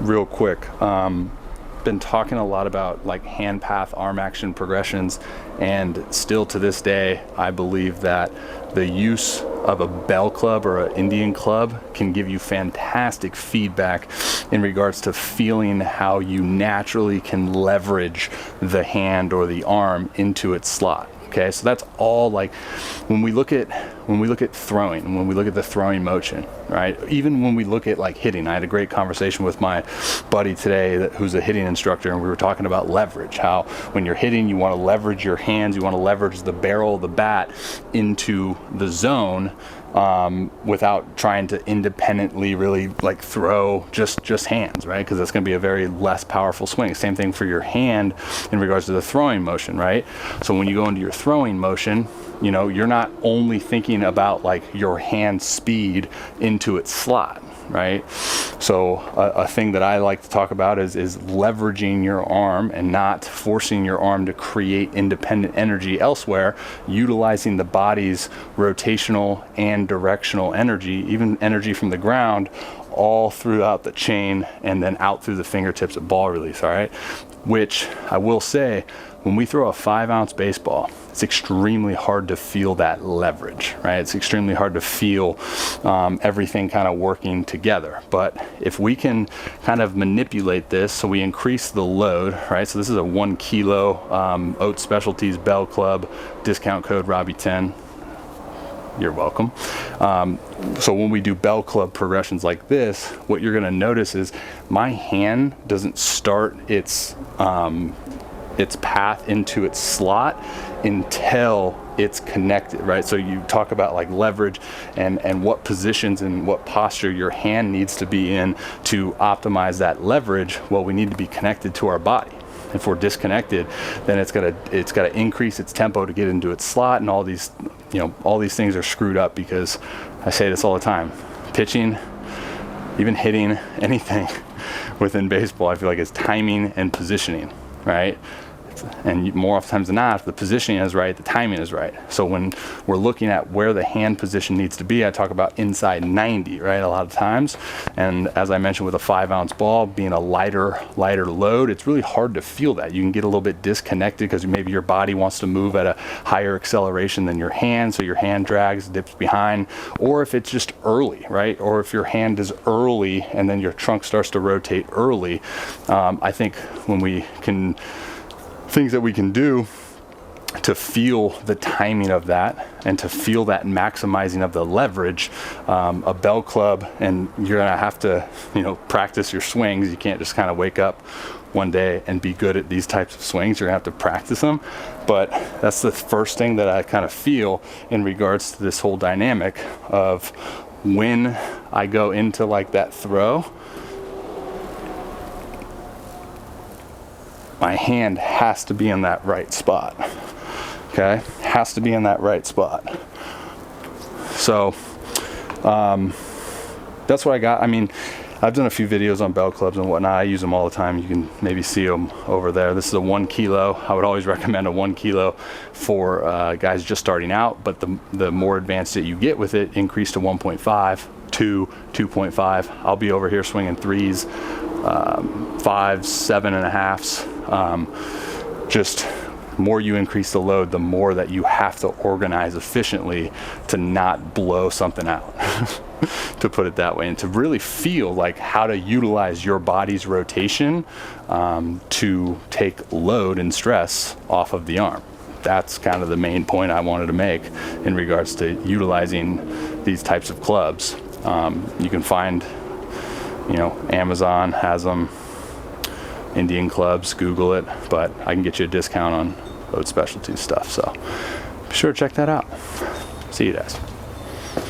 real quick. Been talking a lot about like hand path arm action progressions, and still to this day I believe that the use of a bell club or an Indian club can give you fantastic feedback in regards to feeling how you naturally can leverage the hand or the arm into its slot. Okay, so that's all. Like when we look at throwing, when we look at the throwing motion, right? Even when we look at like hitting, I had a great conversation with my buddy today who's a hitting instructor, and we were talking about leverage, how when you're hitting, you want to leverage your hands, you want to leverage the barrel of the bat into the zone, without trying to independently really like throw just hands, right? Because that's going to be a very less powerful swing. Same thing for your hand in regards to the throwing motion, right? So when you go into your throwing motion, you know, you're not only thinking about like your hand speed into its slot, right? So a thing that I like to talk about is leveraging your arm and not forcing your arm to create independent energy elsewhere, utilizing the body's rotational and directional energy, even energy from the ground, all throughout the chain and then out through the fingertips at ball release, all right? Which I will say, when we throw a 5-ounce baseball, it's extremely hard to feel that leverage, right? It's extremely hard to feel everything kind of working together. But if we can kind of manipulate this so we increase the load, right? So this is a 1 kilo Oat Specialties Bell Club, discount code Robby10. You're welcome. So when we do bell club progressions like this, what you're gonna notice is my hand doesn't start its path into its slot until it's connected, right? So you talk about like leverage and what positions and what posture your hand needs to be in to optimize that leverage. Well, we need to be connected to our body. If we're disconnected, then it's got to increase its tempo to get into its slot, and all these things are screwed up, because I say this all the time, pitching, even hitting, anything within baseball, I feel like it's timing and positioning, right? And more oftentimes than not, if the positioning is right, the timing is right. So when we're looking at where the hand position needs to be, I talk about inside 90, right, a lot of times. And as I mentioned, with a 5-ounce ball being a lighter load, it's really hard to feel that. You can get a little bit disconnected because maybe your body wants to move at a higher acceleration than your hand, so your hand drags, dips behind. Or if it's just early, right? Or if your hand is early and then your trunk starts to rotate early. I think when we can, things that we can do to feel the timing of that and to feel that maximizing of the leverage, a bell club, and you're gonna have to, practice your swings. You can't just kind of wake up one day and be good at these types of swings. You're gonna have to practice them. But that's the first thing that I kind of feel in regards to this whole dynamic of when I go into like that throw, my hand has to be in that right spot, okay? Has to be in that right spot. So that's what I got. I mean, I've done a few videos on bell clubs and whatnot. I use them all the time. You can maybe see them over there. This is a 1 kilo. I would always recommend a 1 kilo for guys just starting out, but the more advanced that you get with it, increase to 1.5, 2, 2.5. I'll be over here swinging 3s, 5s, 7.5s. Just more you increase the load, the more that you have to organize efficiently to not blow something out, to put it that way, and to really feel like how to utilize your body's rotation to take load and stress off of the arm. That's kind of the main point I wanted to make in regards to utilizing these types of clubs. You can find, Amazon has them, Indian clubs, Google it, but I can get you a discount on Oat Specialties stuff. So be sure to check that out. See you guys.